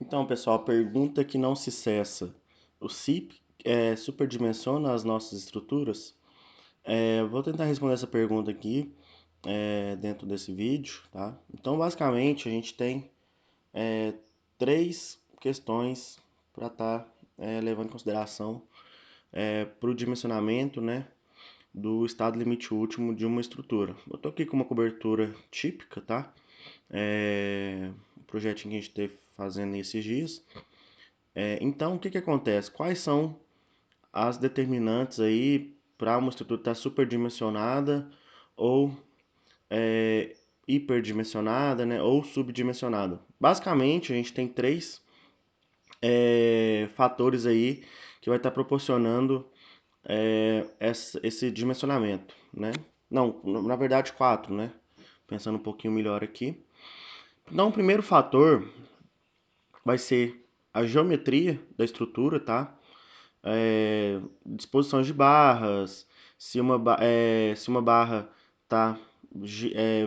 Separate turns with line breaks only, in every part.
Então, pessoal, a pergunta que não se cessa. O SIP superdimensiona as nossas estruturas? Vou tentar responder essa pergunta aqui dentro desse vídeo, tá? Então, basicamente, a gente tem três questões para estar levando em consideração para o dimensionamento, né, do estado limite último de uma estrutura. Eu estou aqui com uma cobertura típica, tá? Um projetinho que a gente esteve fazendo esses dias. Então, o que que acontece? Quais são as determinantes aí para uma estrutura estar superdimensionada ou hiperdimensionada, né, ou subdimensionada? Basicamente, a gente tem três fatores aí que vai estar proporcionando esse dimensionamento, né? Não, na verdade quatro, né? Pensando um pouquinho melhor aqui. Então, o primeiro fator vai ser a geometria da estrutura, tá? Disposições de barras, se uma barra está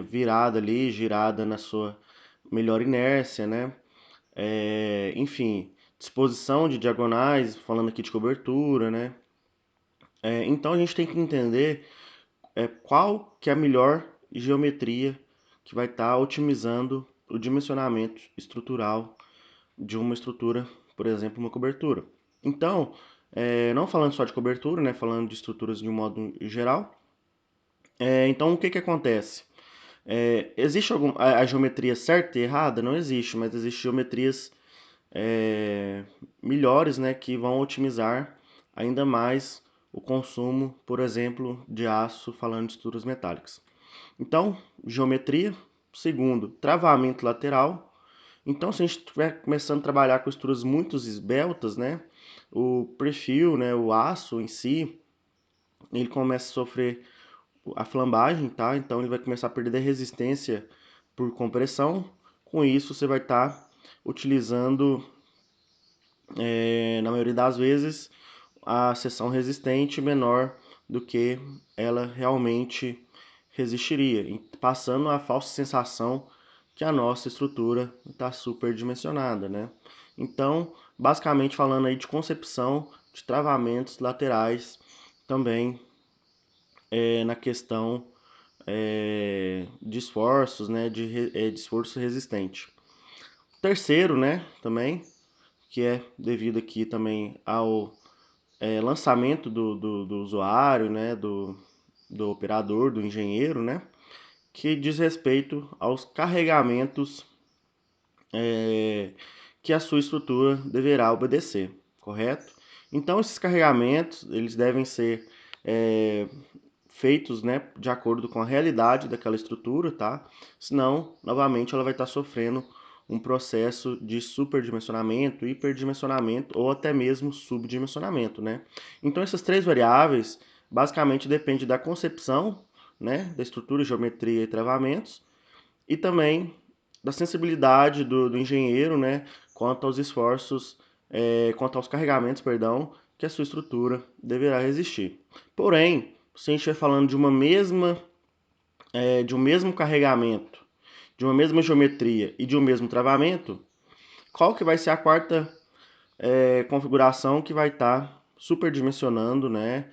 virada ali, girada na sua melhor inércia, né? Enfim, disposição de diagonais, falando aqui de cobertura, né? Então a gente tem que entender qual que é a melhor geometria que vai estar otimizando o dimensionamento estrutural de uma estrutura, por exemplo, uma cobertura. Então, não falando só de cobertura, né, falando de estruturas de um modo geral, então o que que acontece? Existe a geometria certa e errada? Não existe, mas existem geometrias é, melhores, né, que vão otimizar ainda mais o consumo, por exemplo, de aço, falando de estruturas metálicas. Então, geometria. Segundo, travamento lateral. Então, se a gente estiver começando a trabalhar com estruturas muito esbeltas, né, o perfil, né, o aço em si, ele começa a sofrer a flambagem, tá? Então, ele vai começar a perder resistência por compressão. Com isso, você vai estar utilizando, na maioria das vezes, a seção resistente menor do que ela realmente resistiria, passando a falsa sensação que a nossa estrutura está superdimensionada, né? Então, basicamente falando aí de concepção de travamentos laterais, também na questão de esforços, né, de esforço resistente. Terceiro, né, também, que é devido aqui também ao lançamento do usuário, né, do operador, do engenheiro, né, que diz respeito aos carregamentos que a sua estrutura deverá obedecer, correto? Então, esses carregamentos, eles devem ser feitos, né, de acordo com a realidade daquela estrutura, tá? Senão, novamente, ela vai estar sofrendo um processo de superdimensionamento, hiperdimensionamento ou até mesmo subdimensionamento, né? Então, essas três variáveis basicamente dependem da concepção, né, da estrutura, geometria e travamentos, e também da sensibilidade do engenheiro, né, quanto aos esforços, quanto aos carregamentos, perdão, que a sua estrutura deverá resistir. Porém, se a gente estiver falando de um mesmo carregamento, de uma mesma geometria e de um mesmo travamento, qual que vai ser a quarta configuração que vai estar superdimensionando, né,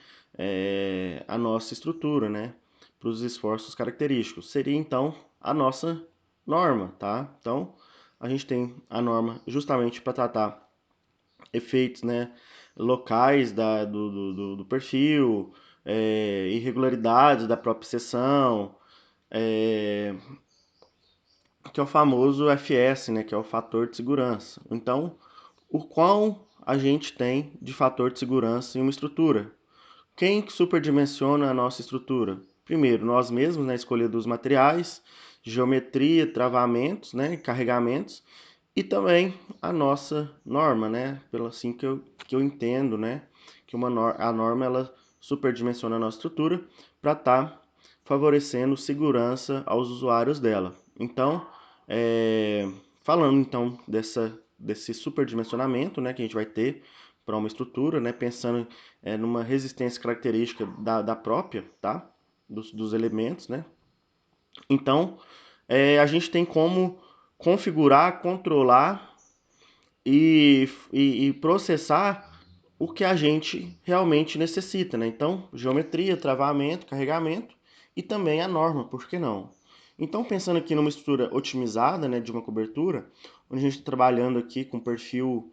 a nossa estrutura, né, para os esforços característicos? Seria então a nossa norma, tá? Então a gente tem a norma justamente para tratar efeitos, né, locais do perfil, irregularidades da própria seção, é, que é o famoso FS, né, que é o fator de segurança. Então, o qual a gente tem de fator de segurança em uma estrutura? Quem que superdimensiona a nossa estrutura? Primeiro, nós mesmos na escolha dos materiais, geometria, travamentos, né, carregamentos, e também a nossa norma, né, pelo assim que eu entendo, né, que a norma ela superdimensiona a nossa estrutura para estar favorecendo segurança aos usuários dela. Então, falando então desse superdimensionamento, né, que a gente vai ter para uma estrutura, né, pensando numa resistência característica da própria, tá, dos elementos, né. Então, a gente tem como configurar, controlar e processar o que a gente realmente necessita, né? Então, geometria, travamento, carregamento e também a norma, por que não? Então, pensando aqui numa estrutura otimizada, né, de uma cobertura, onde a gente está trabalhando aqui com perfil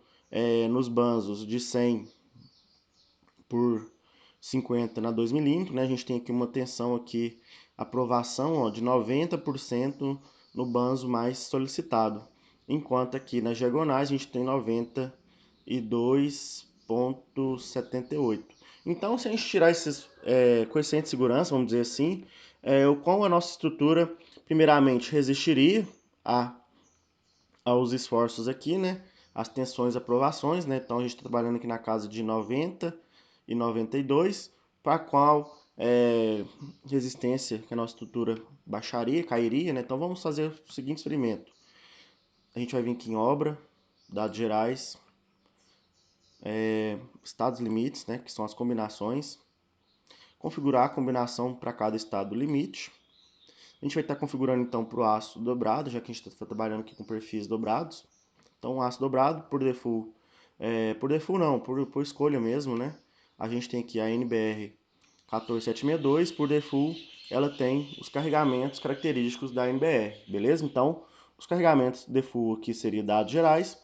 nos banzos de 100 por 50 na 2 milímetros, né? A gente tem aqui uma tensão aqui, aprovação ó, de 90% no banzo mais solicitado, enquanto aqui nas diagonais a gente tem 92,78. Então, se a gente tirar esses coeficientes de segurança, vamos dizer assim, o quão a nossa estrutura, primeiramente, resistiria a, aos esforços aqui, né? As tensões e aprovações, né? Então, a gente está trabalhando aqui na casa de 90 e 92, para qual resistência que a nossa estrutura baixaria, cairia, né? Então, vamos fazer o seguinte experimento. A gente vai vir aqui em obra, dados gerais, estados limites, né, que são as combinações, configurar a combinação para cada estado limite. A gente vai estar configurando então para o aço dobrado, já que a gente está trabalhando aqui com perfis dobrados. Então, o aço dobrado, por default, por default não, por escolha mesmo, né? A gente tem aqui a NBR 14762, por default, ela tem os carregamentos característicos da NBR, beleza? Então, os carregamentos default aqui seriam dados gerais.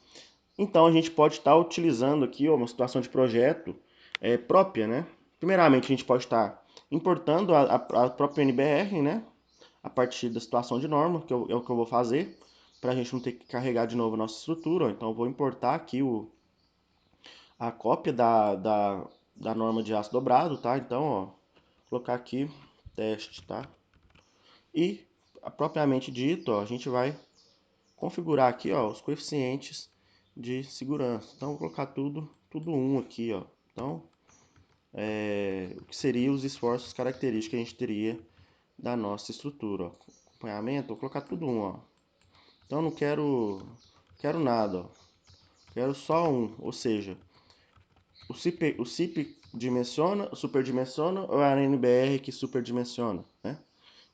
Então, a gente pode estar utilizando aqui ó, uma situação de projeto própria, né? Primeiramente, a gente pode estar importando a própria NBR, né? A partir da situação de norma, que é o que eu vou fazer, para a gente não ter que carregar de novo a nossa estrutura. Ó. Então, eu vou importar aqui a cópia da norma de aço dobrado, tá? Então, ó, colocar aqui teste, tá? E, propriamente dito, ó, a gente vai configurar aqui ó, os coeficientes de segurança. Então, vou colocar tudo 1 aqui. Ó. Então, o que seriam os esforços característicos que a gente teria da nossa estrutura. Ó. Acompanhamento, vou colocar tudo 1. Ó. Então, não quero nada. Ó. Quero só um, ou seja, o CIP dimensiona, superdimensiona ou é a NBR que superdimensiona, né?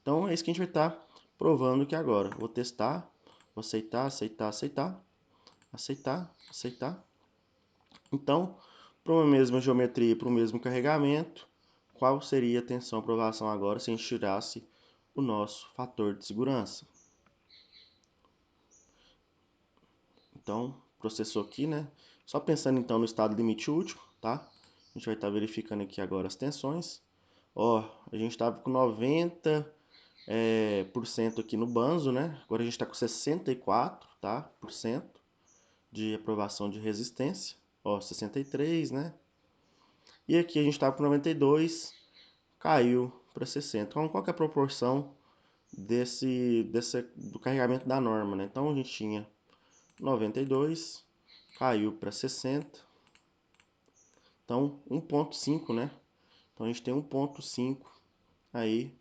Então é isso que a gente vai estar provando aqui agora. Vou testar, vou aceitar, aceitar, aceitar, aceitar, aceitar. Então, para uma mesma geometria, para o mesmo carregamento, qual seria a tensão aprovação agora se a gente tirasse o nosso fator de segurança? Então, processou aqui, né? Só pensando então no estado limite último, tá? A gente vai estar verificando aqui agora as tensões. Ó, a gente estava com 90 por cento aqui no banzo, né? Agora a gente está com 64, tá? Por cento de aprovação de resistência. Ó, 63, né? E aqui a gente estava com 92, caiu para 60. Então, qual que é a proporção do carregamento da norma, né? Então, a gente tinha 92, caiu para 60. Então, 1.5, né? Então, a gente tem 1.5 aí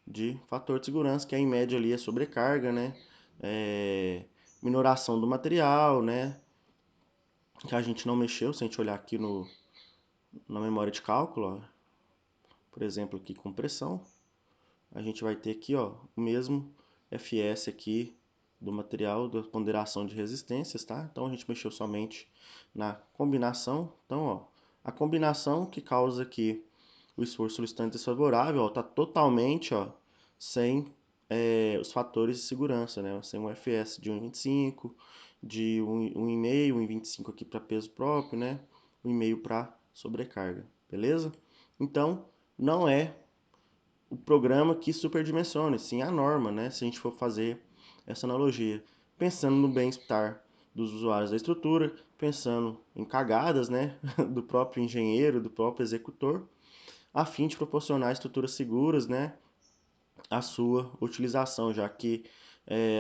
de fator de segurança, que é em média ali a sobrecarga, né? Minoração do material, né? Que a gente não mexeu, se a gente olhar aqui na memória de cálculo, ó, por exemplo, aqui compressão, a gente vai ter aqui ó, o mesmo FS aqui do material da ponderação de resistências, tá? Então a gente mexeu somente na combinação. Então, ó, a combinação que causa aqui o esforço solicitante desfavorável, ó, tá totalmente, ó, sem os fatores de segurança, né? Sem um FS de 1,25, de 1,5, 1,25 aqui para peso próprio, né? 1,5 para sobrecarga, beleza? Então, não é o programa que superdimensiona, sim a norma, né? Se a gente for fazer essa analogia, pensando no bem-estar dos usuários da estrutura, pensando em cagadas, né, do próprio engenheiro, do próprio executor, a fim de proporcionar estruturas seguras, né, a sua utilização, já que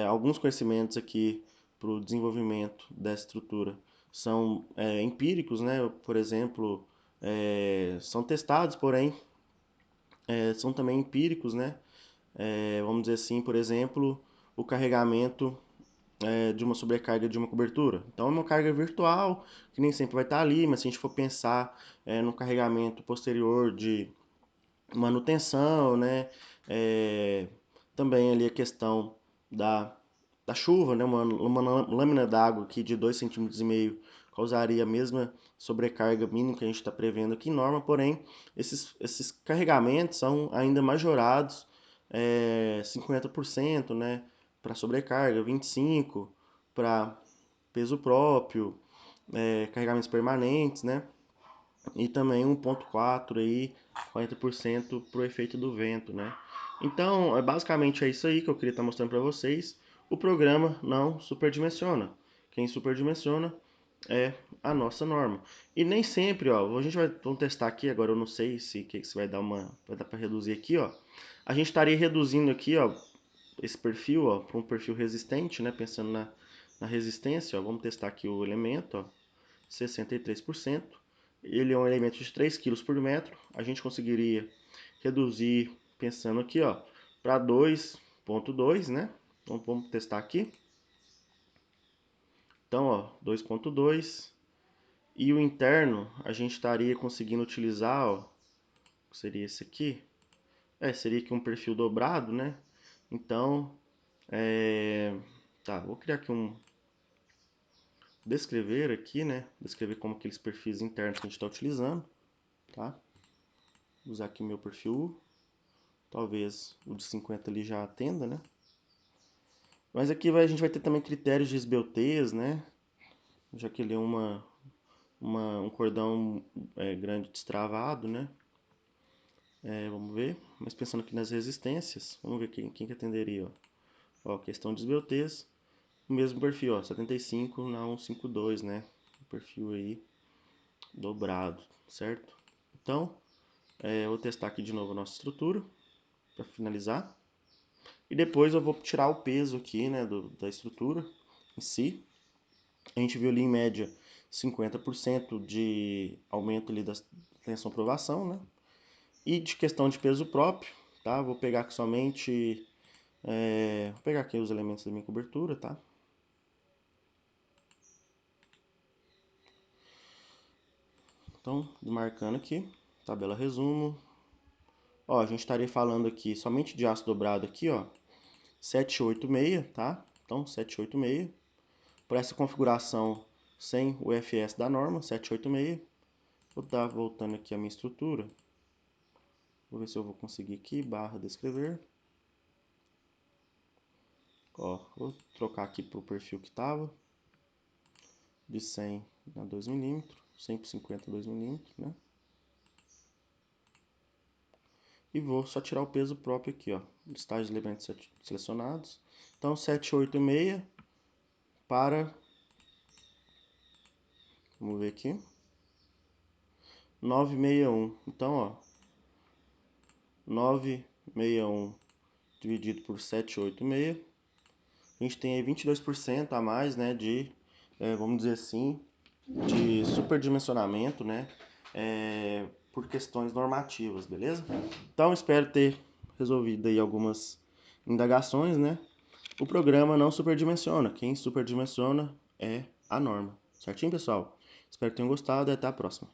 alguns conhecimentos aqui para o desenvolvimento dessa estrutura são empíricos, né, por exemplo, são testados, porém são também empíricos, né? Vamos dizer assim, por exemplo, o carregamento de uma sobrecarga de uma cobertura. Então, é uma carga virtual, que nem sempre vai estar ali, mas se a gente for pensar no carregamento posterior de manutenção, né? Também ali a questão da da chuva, né? Uma lâmina d'água aqui de 2,5 cm causaria a mesma sobrecarga mínima que a gente está prevendo aqui em norma, porém, esses carregamentos são ainda majorados, 50%, né, para sobrecarga, 25% para peso próprio, carregamentos permanentes, né, e também 1,4 aí, 40% para o efeito do vento, né. Então, basicamente é isso aí que eu queria estar mostrando para vocês. O programa não superdimensiona. Quem superdimensiona é a nossa norma. E nem sempre, ó, a gente vamos testar aqui, agora eu não sei se vai dar para reduzir aqui, ó. A gente estaria reduzindo aqui, ó, esse perfil, ó, para um perfil resistente, né, pensando na resistência, ó. Vamos testar aqui o elemento, ó, 63%. Ele é um elemento de 3 kg por metro. A gente conseguiria reduzir, pensando aqui, ó, para 2,2, né? Então vamos testar aqui. Então, ó, 2,2. E o interno, a gente estaria conseguindo utilizar, ó, seria esse aqui. Seria aqui um perfil dobrado, né? Então, tá, vou criar aqui descrever aqui, né? Descrever como aqueles perfis internos que a gente está utilizando, tá? Vou usar aqui meu perfil, talvez o de 50 ali já atenda, né? Mas aqui a gente vai ter também critérios de esbeltez, né? Já que ele é um cordão grande destravado, né? Vamos ver, mas pensando aqui nas resistências, vamos ver quem que atenderia, ó, questão de esbeltez, o mesmo perfil, ó, 75 na 152, né, o perfil aí dobrado, certo? Então, eu vou testar aqui de novo a nossa estrutura, para finalizar, e depois eu vou tirar o peso aqui, né, da estrutura em si. A gente viu ali em média 50% de aumento ali da tensão-provação, né? E de questão de peso próprio, tá? Vou pegar aqui somente, vou pegar aqui os elementos da minha cobertura, tá? Então, marcando aqui, tabela resumo. Ó, a gente estaria falando aqui somente de aço dobrado aqui, ó, 786, tá? Então, 786. Por essa configuração sem o FS da norma, 786. Vou estar voltando aqui a minha estrutura. Vou ver se eu vou conseguir aqui, barra descrever. Ó, vou trocar aqui para o perfil que estava, de 100 a 2 mm, 100 por 50 a 2 mm, né? E vou só tirar o peso próprio aqui, ó, listar os elementos selecionados. Então, 786 para, vamos ver aqui, 961. Então, ó, 961 dividido por 786, a gente tem aí 22% a mais, né, de, vamos dizer assim, de superdimensionamento, né, por questões normativas, beleza? Então, espero ter resolvido aí algumas indagações, né? O programa não superdimensiona, quem superdimensiona é a norma. Certinho, pessoal? Espero que tenham gostado e até a próxima.